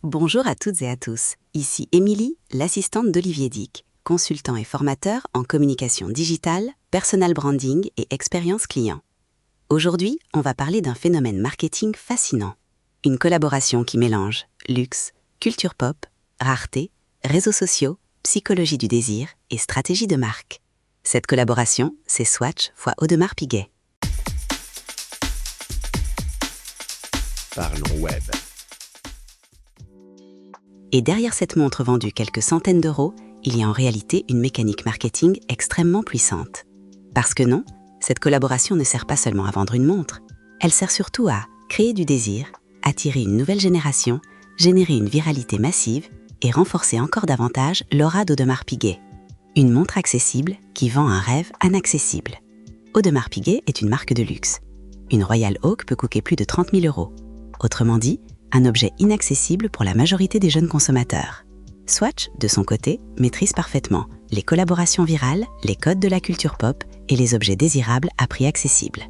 Bonjour à toutes et à tous, ici Émilie, l'assistante d'Olivier Dick, consultant et formateur en communication digitale, personal branding et expérience client. Aujourd'hui, on va parler d'un phénomène marketing fascinant. Une collaboration qui mélange luxe, culture pop, rareté, réseaux sociaux, psychologie du désir et stratégie de marque. Cette collaboration, c'est Swatch x Audemars Piguet. Parlons web. Et derrière cette montre vendue quelques centaines d'euros, il y a en réalité une mécanique marketing extrêmement puissante. Parce que non, cette collaboration ne sert pas seulement à vendre une montre, elle sert surtout à créer du désir, attirer une nouvelle génération, générer une viralité massive et renforcer encore davantage l'aura d'Audemars Piguet. Une montre accessible qui vend un rêve inaccessible. Audemars Piguet est une marque de luxe. Une Royal Oak peut coûter plus de 30 000 euros. Autrement dit, un objet inaccessible pour la majorité des jeunes consommateurs. Swatch, de son côté, maîtrise parfaitement les collaborations virales, les codes de la culture pop et les objets désirables à prix accessible.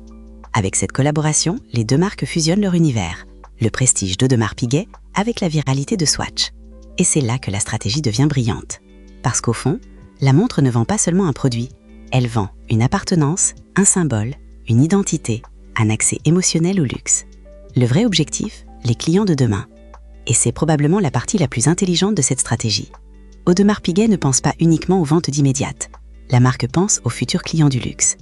Avec cette collaboration, les deux marques fusionnent leur univers, le prestige d'Audemars Piguet avec la viralité de Swatch. Et c'est là que la stratégie devient brillante. Parce qu'au fond, la montre ne vend pas seulement un produit, elle vend une appartenance, un symbole, une identité, un accès émotionnel au luxe. Le vrai objectif, les clients de demain. Et c'est probablement la partie la plus intelligente de cette stratégie. Audemars Piguet ne pense pas uniquement aux ventes immédiates. La marque pense aux futurs clients du luxe.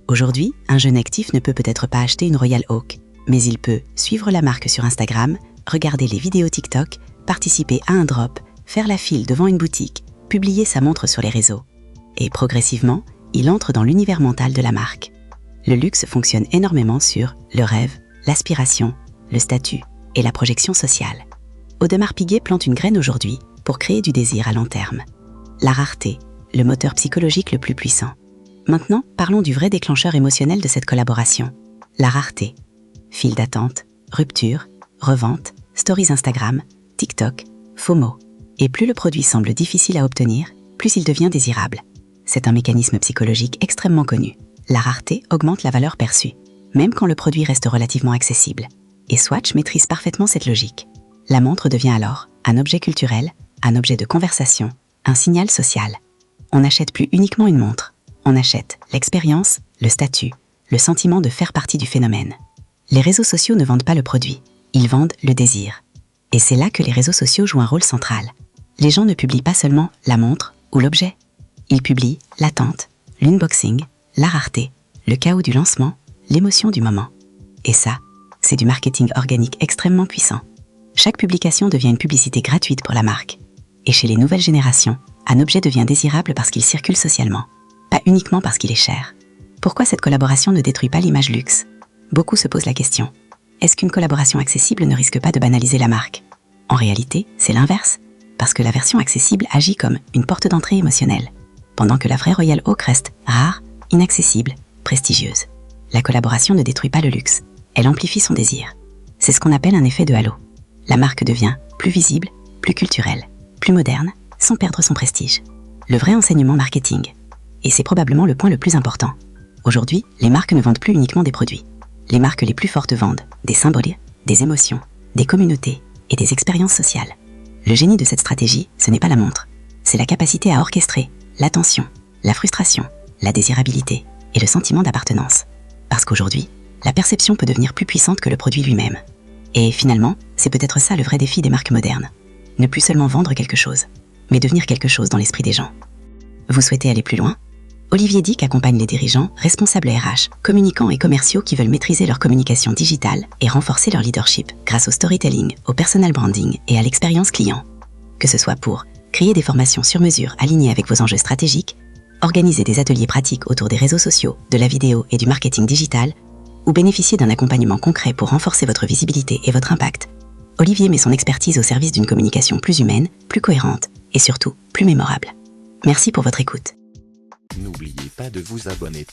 Aujourd'hui, un jeune actif ne peut peut-être pas acheter une Royal Oak, mais il peut suivre la marque sur Instagram, regarder les vidéos TikTok, participer à un drop, faire la file devant une boutique, publier sa montre sur les réseaux. Et progressivement, il entre dans l'univers mental de la marque. Le luxe fonctionne énormément sur le rêve, l'aspiration, le statut et la projection sociale. Audemars Piguet plante une graine aujourd'hui pour créer du désir à long terme. La rareté, le moteur psychologique le plus puissant. Maintenant, parlons du vrai déclencheur émotionnel de cette collaboration. La rareté. File d'attente, rupture, revente, stories Instagram, TikTok, FOMO. Et plus le produit semble difficile à obtenir, plus il devient désirable. C'est un mécanisme psychologique extrêmement connu. La rareté augmente la valeur perçue, même quand le produit reste relativement accessible. Et Swatch maîtrise parfaitement cette logique. La montre devient alors un objet culturel, un objet de conversation, un signal social. On n'achète plus uniquement une montre, on achète l'expérience, le statut, le sentiment de faire partie du phénomène. Les réseaux sociaux ne vendent pas le produit, ils vendent le désir. Et c'est là que les réseaux sociaux jouent un rôle central. Les gens ne publient pas seulement la montre ou l'objet, ils publient l'attente, l'unboxing, la rareté, le chaos du lancement, l'émotion du moment. Et ça, c'est du marketing organique extrêmement puissant. Chaque publication devient une publicité gratuite pour la marque. Et chez les nouvelles générations, un objet devient désirable parce qu'il circule socialement, pas uniquement parce qu'il est cher. Pourquoi cette collaboration ne détruit pas l'image luxe? Beaucoup se posent la question. Est-ce qu'une collaboration accessible ne risque pas de banaliser la marque? En réalité, c'est l'inverse, parce que la version accessible agit comme une porte d'entrée émotionnelle, pendant que la vraie Royal Oak reste rare, inaccessible, prestigieuse. La collaboration ne détruit pas le luxe. Elle amplifie son désir. C'est ce qu'on appelle un effet de halo. La marque devient plus visible, plus culturelle, plus moderne, sans perdre son prestige. Le vrai enseignement marketing. Et c'est probablement le point le plus important. Aujourd'hui, les marques ne vendent plus uniquement des produits. Les marques les plus fortes vendent des symboles, des émotions, des communautés et des expériences sociales. Le génie de cette stratégie, ce n'est pas la montre. C'est la capacité à orchestrer l'attention, la frustration, la désirabilité et le sentiment d'appartenance. Parce qu'aujourd'hui, la perception peut devenir plus puissante que le produit lui-même. Et finalement, c'est peut-être ça le vrai défi des marques modernes. Ne plus seulement vendre quelque chose, mais devenir quelque chose dans l'esprit des gens. Vous souhaitez aller plus loin? Olivier Dick accompagne les dirigeants, responsables RH, communicants et commerciaux qui veulent maîtriser leur communication digitale et renforcer leur leadership grâce au storytelling, au personal branding et à l'expérience client. Que ce soit pour créer des formations sur mesure alignées avec vos enjeux stratégiques, organiser des ateliers pratiques autour des réseaux sociaux, de la vidéo et du marketing digital, ou bénéficier d'un accompagnement concret pour renforcer votre visibilité et votre impact, Olivier met son expertise au service d'une communication plus humaine, plus cohérente et surtout plus mémorable. Merci pour votre écoute. N'oubliez pas de vous abonner.